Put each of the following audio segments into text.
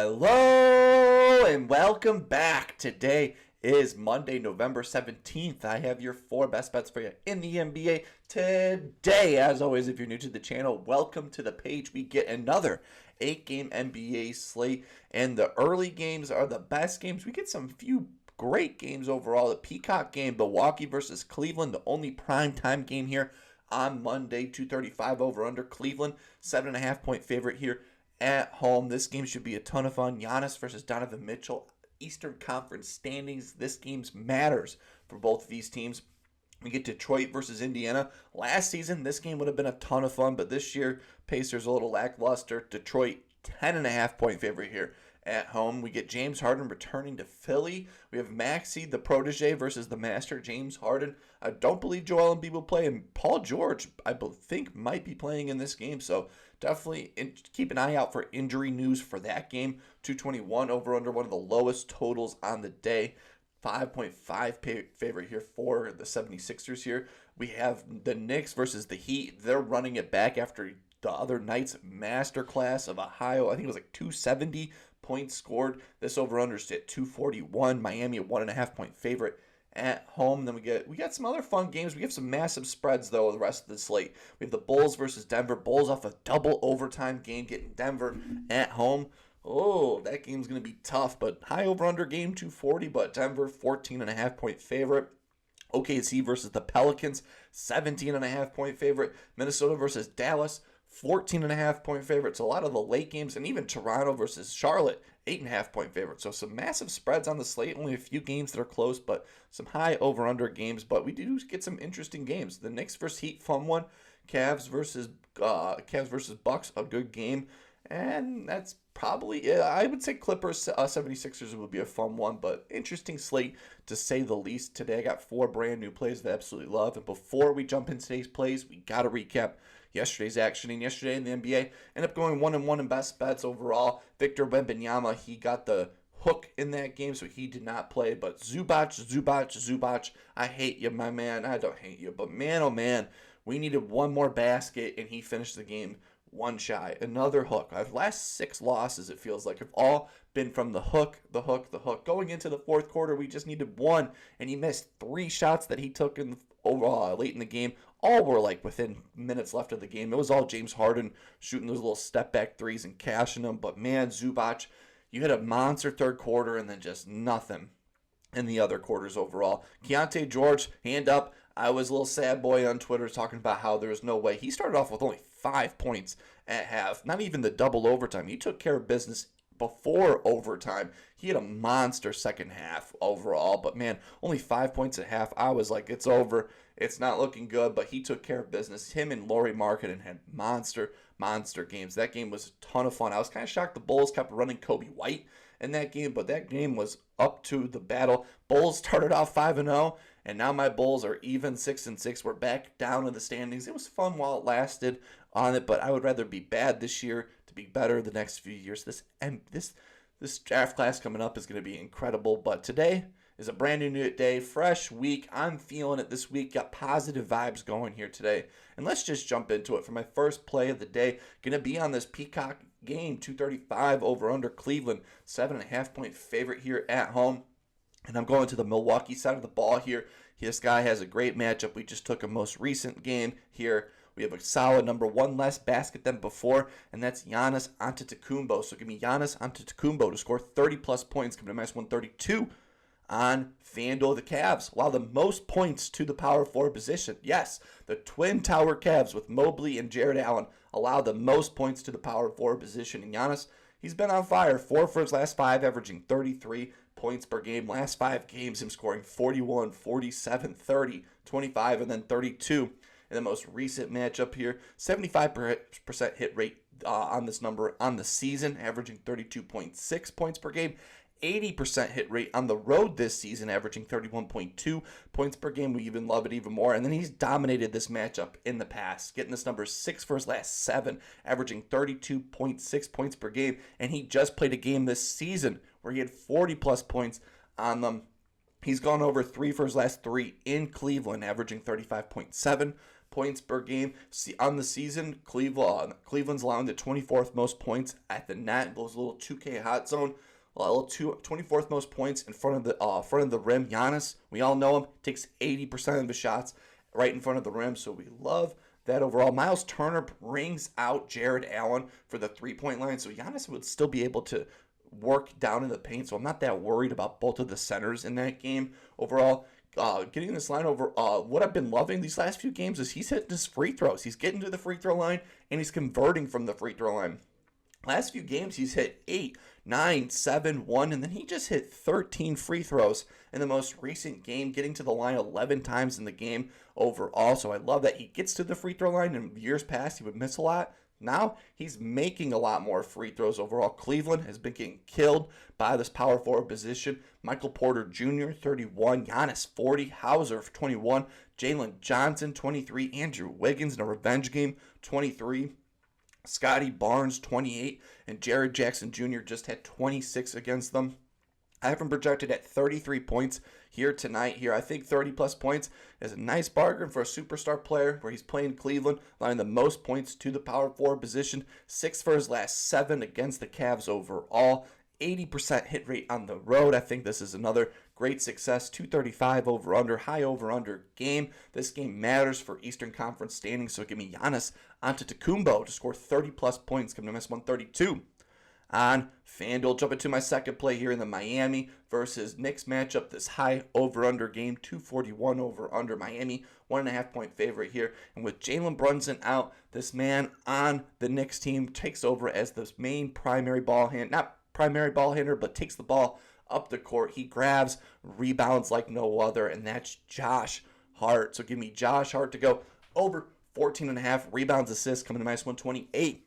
Hello and welcome back. Today is Monday, November 17th. I have your 4 best bets for you in the NBA today. As always, if you're new to the channel, welcome to the page. We get another 8-game NBA slate, and the early games are the best games. We get some few great games overall. The Peacock game, Milwaukee versus Cleveland, the only primetime game here on Monday, 235 over under. Cleveland, 7.5 point favorite here at home. This game should be a ton of fun. Giannis versus Donovan Mitchell. Eastern Conference standings. This game matters for both of these teams. We get Detroit versus Indiana. Last season, this game would have been a ton of fun, but this year, Pacers a little lackluster. Detroit, 10.5 point favorite here at home. We get James Harden returning to Philly. We have Maxey, the protege, versus the master, James Harden. I don't believe Joel Embiid will play, and Paul George, I think, might be playing in this game. So definitely keep an eye out for injury news for that game. 221 over under, one of the lowest totals on the day. 5.5 favorite here for the 76ers here. We have the Knicks versus the Heat. They're running it back after the other night's masterclass of Ohio. I think it was like 270 points scored. This over-under is at 241. Miami, a 1.5 point favorite at home. Then we got some other fun games. We have some massive spreads, though, the rest of the slate. We have the Bulls versus Denver. Bulls off a double overtime game, getting Denver at home. Oh, that game's going to be tough, but high over-under game, 240, but Denver, 14.5 point favorite. OKC versus the Pelicans, 17.5 point favorite. Minnesota versus Dallas, 14.5 point favorite. So a lot of the late games, and even Toronto versus Charlotte, 8.5 point favorite. So some massive spreads on the slate. Only a few games that are close, but some high over/under games. But we do get some interesting games. The Knicks versus Heat, fun one. Cavs versus Bucks, a good game. And that's probably, I would say Clippers 76ers would be a fun one, but interesting slate to say the least. Today I got 4 brand new plays that I absolutely love. And before we jump into today's plays, we got to recap yesterday's action. And yesterday in the NBA, ended up going 1-1 in best bets overall. Victor Wembanyama, he got the hook in that game, so he did not play. But Zubac, I hate you, my man. I don't hate you, but man, oh man, we needed one more basket, and he finished the game one shy. Another hook. Our last 6 losses, it feels like, have all been from the hook. Going into the fourth quarter, we just needed one, and he missed 3 shots that he took in overall late in the game. All were like within minutes left of the game. It was all James Harden shooting those little step back threes and cashing them. But man, Zubac, you had a monster third quarter and then just nothing in the other quarters overall. Keontae George, hand up. I was a little sad boy on Twitter talking about how there was no way. He started off with only 5 points at half, not even the double overtime. He took care of business before overtime. He had a monster second half overall, but man, only 5 points at half. I was like, it's over. It's not looking good, but he took care of business. Him and Lauri Markkanen had monster games. That game was a ton of fun. I was kind of shocked the Bulls kept running Kobe White in that game, but that game was up to the battle. Bulls started off 5-0, and now my Bulls are even 6-6. We're back down in the standings. It was fun while it lasted on it, but I would rather be bad this year to be better the next few years. This draft class coming up is going to be incredible, but today is a brand new day, fresh week. I'm feeling it this week. Got positive vibes going here today. And let's just jump into it. For my first play of the day, going to be on this Peacock game, 235 over under Cleveland, 7.5 point favorite here at home. And I'm going to the Milwaukee side of the ball here. This guy has a great matchup. We just took a most recent game here. We have a solid number, 1 less basket than before, and that's Giannis Antetokounmpo. So give me Giannis Antetokounmpo to score 30-plus points, coming to -132 on FanDuel. The Cavs allow the most points to the power forward position. Yes, the Twin Tower Cavs with Mobley and Jared Allen allow the most points to the power forward position. And Giannis, he's been on fire. 4 for his last 5, averaging 33 points per game. Last 5 games, him scoring 41, 47, 30, 25, and then 32. In the most recent matchup here, 75% hit rate on this number on the season, averaging 32.6 points per game. 80% hit rate on the road this season, averaging 31.2 points per game. We even love it even more. And then he's dominated this matchup in the past, getting this number 6 for his last 7, averaging 32.6 points per game. And he just played a game this season where he had 40-plus points on them. He's gone over 3 for his last 3 in Cleveland, averaging 35.7 points per game. On the season, Cleveland's allowing the 24th most points at the net. Those little 2K hot zone. 24th most points in front of the rim. Giannis, we all know him, takes 80% of his shots right in front of the rim, so we love that overall. Miles Turner brings out Jared Allen for the three-point line, so Giannis would still be able to work down in the paint, so I'm not that worried about both of the centers in that game overall. Getting this line over, what I've been loving these last few games is he's hitting his free throws. He's getting to the free throw line, and he's converting from the free throw line. Last few games, he's hit 8, 9, 7, 1, and then he just hit 13 free throws in the most recent game, getting to the line 11 times in the game overall. So I love that he gets to the free throw line. In years past, he would miss a lot. Now he's making a lot more free throws overall. Cleveland has been getting killed by this power forward position. Michael Porter Jr., 31. Giannis, 40. Hauser, 21. Jalen Johnson, 23. Andrew Wiggins in a revenge game, 23. Scottie Barnes, 28. And Jared Jackson Jr. just had 26 against them. I have him projected at 33 points here tonight. I think 30-plus points is a nice bargain for a superstar player where he's playing Cleveland, allowing the most points to the power forward position. 6 for his last 7 against the Cavs overall. 80% hit rate on the road. I think this is another great success. 235 over-under, high over-under game. This game matters for Eastern Conference standings, so give me Giannis Antetokounmpo to score 30-plus points, coming to minus 132. On FanDuel, jumping to my second play here in the Miami versus Knicks matchup. This high over-under game, 241 over-under. Miami, 1.5 point favorite here. And with Jalen Brunson out, this man on the Knicks team takes over as the main primary ball hand, not primary ball handler, but takes the ball up the court. He grabs rebounds like no other, and that's Josh Hart. So give me Josh Hart to go over 14.5 rebounds, assists, coming to minus 128.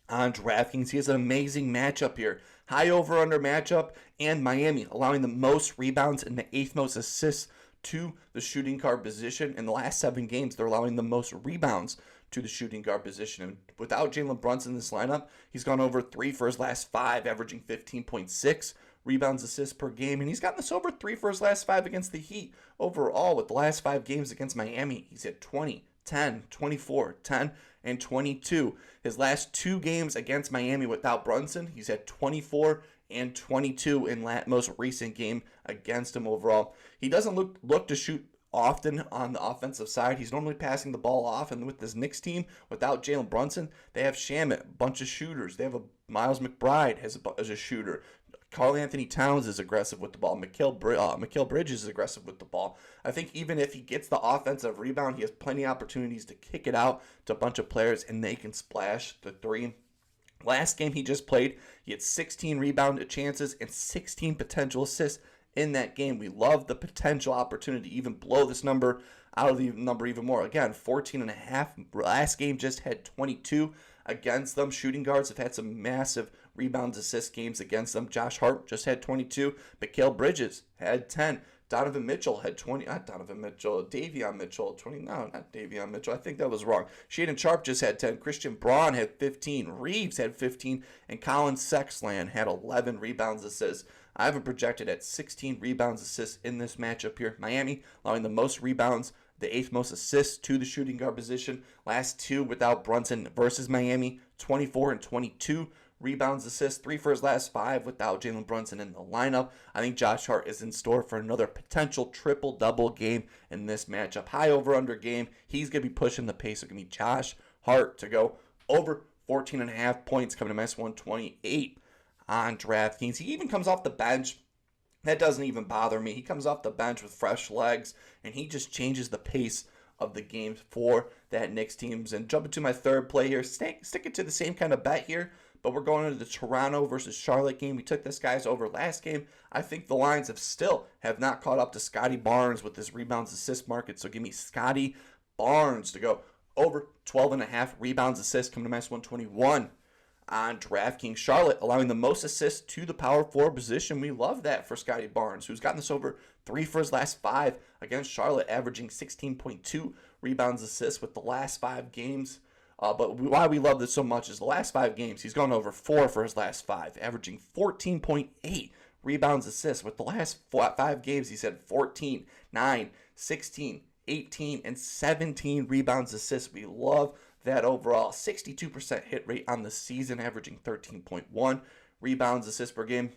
On DraftKings, he has an amazing matchup here. High over-under matchup, and Miami allowing the most rebounds and the 8th most assists to the shooting guard position. In the last 7 games, they're allowing the most rebounds to the shooting guard position. And without Jalen Brunson in this lineup, he's gone over 3 for his last 5, averaging 15.6 rebounds, assists per game. And he's gotten this over 3 for his last 5 against the Heat. Overall, with the last 5 games against Miami, he's hit 20, 10, 24, 10, and 22. His last 2 games against Miami without Brunson, he's had 24 and 22 in that most recent game against him overall. He doesn't look to shoot often on the offensive side. He's normally passing the ball off, and with this Knicks team, without Jalen Brunson, they have Shamet, a bunch of shooters. They have Miles McBride as a shooter. Karl Anthony Towns is aggressive with the ball. Mikal Bridges is aggressive with the ball. I think even if he gets the offensive rebound, he has plenty of opportunities to kick it out to a bunch of players, and they can splash the 3. Last game he just played, he had 16 rebound chances and 16 potential assists in that game. We love the potential opportunity to even blow this number out of the number even more. Again, 14.5. Last game just had 22 against them. Shooting guards have had some massive rebounds, assist games against them. Josh Hart just had 22. Mikal Bridges had 10. Donovan Mitchell had 20. Not Donovan Mitchell. Davion Mitchell, 20. No, not Davion Mitchell. I think that was wrong. Shaedon Sharpe just had 10. Christian Braun had 15. Reeves had 15. And Colin Sexland had 11 rebounds, assists. I have him projected at 16 rebounds, assists in this matchup here. Miami allowing the most rebounds, the 8th most assists to the shooting guard position. Last 2 without Brunson versus Miami, 24 and 22 rebounds, assists. 3 for his last 5 without Jalen Brunson in the lineup. I think Josh Hart is in store for another potential triple-double game in this matchup. High over-under game. He's going to be pushing the pace. So give me Josh Hart to go over 14.5 points, coming to minus 128 on DraftKings. He even comes off the bench. That doesn't even bother me. He comes off the bench with fresh legs, and he just changes the pace of the game for that Knicks teams. And jumping to my third play here, sticking to the same kind of bet here, but we're going into the Toronto versus Charlotte game. We took this guy's over last game. I think the lines have not caught up to Scottie Barnes with his rebounds assist market. So give me Scottie Barnes to go over 12.5 rebounds assists, coming to minus 121 on DraftKings. Charlotte allowing the most assists to the power forward position. We love that for Scottie Barnes, who's gotten this over 3 for his last 5 against Charlotte, averaging 16.2 rebounds assists with the last 5 games. But why we love this so much is the last 5 games, he's gone over 4 for his last 5, averaging 14.8 rebounds assists. With the last 5 games, he's had 14, 9, 16, 18, and 17 rebounds, assists. We love that overall. 62% hit rate on the season, averaging 13.1 rebounds, assists per game.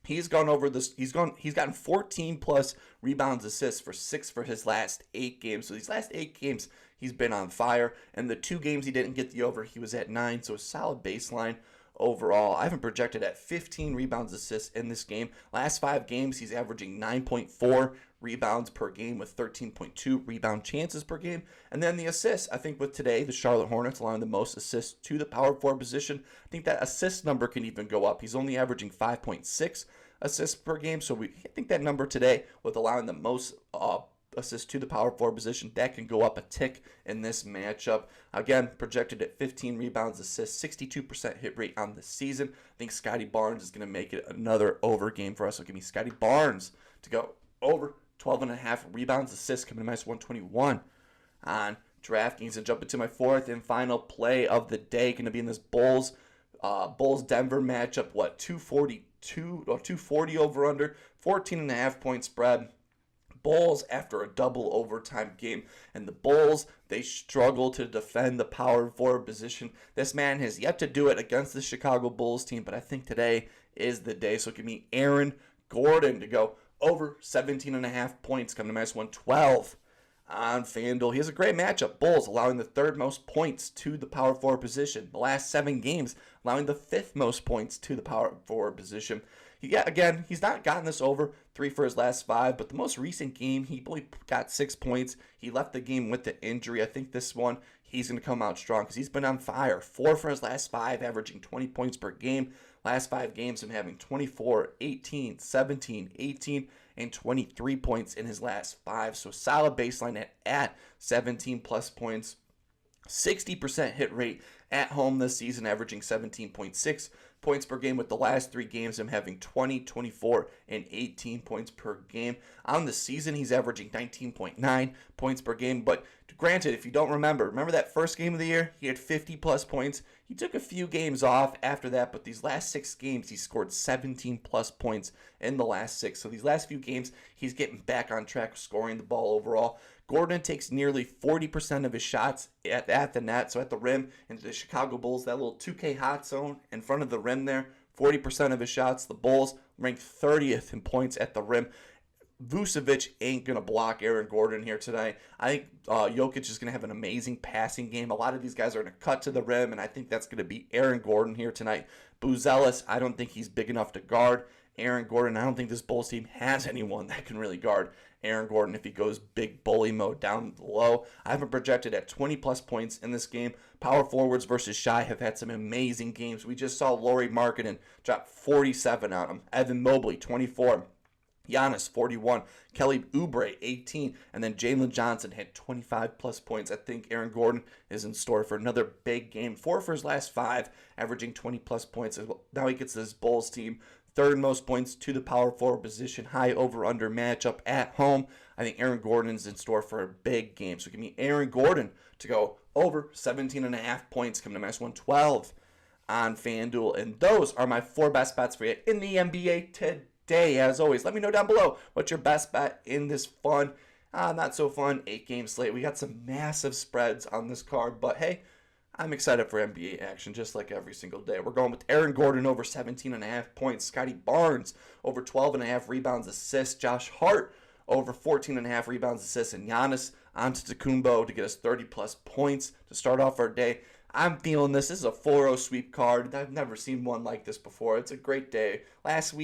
He's gone over this. He's gotten 14 plus rebounds, assists for his last 8 games. So these last 8 games, he's been on fire. And the 2 games he didn't get the over, he was at 9. So a solid baseline overall. I have him projected at 15 rebounds, assists in this game. Last 5 games, he's averaging 9.4 rebounds per game with 13.2 rebound chances per game. And then the assists, I think with today, the Charlotte Hornets allowing the most assists to the power forward position. I think that assist number can even go up. He's only averaging 5.6 assists per game. So I think that number today, with allowing the most assists to the power forward position, that can go up a tick in this matchup. Again, projected at 15 rebounds, assists, 62% hit rate on the season. I think Scottie Barnes is going to make it another over game for us. So give me Scottie Barnes to go over 12.5 rebounds, assists, coming to minus 121 on DraftKings. And jump into my 4th and final play of the day. Going to be in this Bulls-Denver matchup. 242 or 240 over under, 14.5 point spread. Bulls after a double overtime game. And the Bulls, they struggle to defend the power forward position. This man has yet to do it against the Chicago Bulls team, but I think today is the day. So give me Aaron Gordon to go over 17.5 points, come to minus 112 on FanDuel. He has a great matchup. Bulls allowing the 3rd most points to the power forward position. The last 7 games allowing the 5th most points to the power forward position. He's not gotten this over 3 for his last 5, but the most recent game, he only got 6 points. He left the game with the injury. I think this one, he's going to come out strong because he's been on fire. 4 for his last 5, averaging 20 points per game. Last 5 games, him having 24, 18, 17, 18, and 23 points in his last 5. So solid baseline at 17 plus points. 60% hit rate at home this season, averaging 17.6 points per game, with the last 3 games him having 20, 24, and 18 points per game. On the season, he's averaging 19.9 points per game, but granted, if you don't remember that first game of the year, he had 50 plus points. He took a few games off after that, but these last 6 games, he scored 17 plus points in the last 6. So these last few games, he's getting back on track, scoring the ball overall. Gordon takes nearly 40% of his shots at the net, so at the rim, into the Chicago Bulls, that little 2K hot zone in front of the rim there, 40% of his shots. The Bulls ranked 30th in points at the rim. Vucevic ain't going to block Aaron Gordon here today. I think Jokic is going to have an amazing passing game. A lot of these guys are going to cut to the rim, and I think that's going to be Aaron Gordon here tonight. Buzelis, I don't think he's big enough to guard Aaron Gordon. I don't think this Bulls team has anyone that can really guard Aaron Gordon if he goes big bully mode down low. I have him projected at 20 plus points in this game. Power forwards versus Shy have had some amazing games. We just saw Lauri Markkanen drop 47 on him. Evan Mobley, 24. Giannis, 41. Kelly Oubre, 18. And then Jalen Johnson had 25 plus points. I think Aaron Gordon is in store for another big game. 4 for his last 5, averaging 20 plus points. Now he gets this Bulls team 3rd most points to the power forward position. High over-under matchup at home. I think Aaron Gordon's in store for a big game. So give me Aaron Gordon to go over 17.5 points, coming to minus 112 on FanDuel. And those are my 4 best bets for you in the NBA today. As always, let me know down below what's your best bet in this fun, not so fun 8-game slate. We got some massive spreads on this card, but hey, I'm excited for NBA action just like every single day. We're going with Aaron Gordon over 17.5 points. Scottie Barnes over 12.5 rebounds, assists. Josh Hart over 14.5 rebounds, assists. And Giannis Antetokounmpo to get us 30 plus points to start off our day. I'm feeling this. This is a 4-0 sweep card. I've never seen one like this before. It's a great day. Last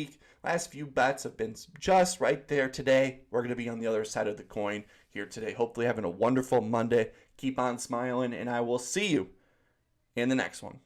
few bets have been just right there. Today, we're going to be on the other side of the coin here today. Hopefully having a wonderful Monday. Keep on smiling, and I will see you in the next one.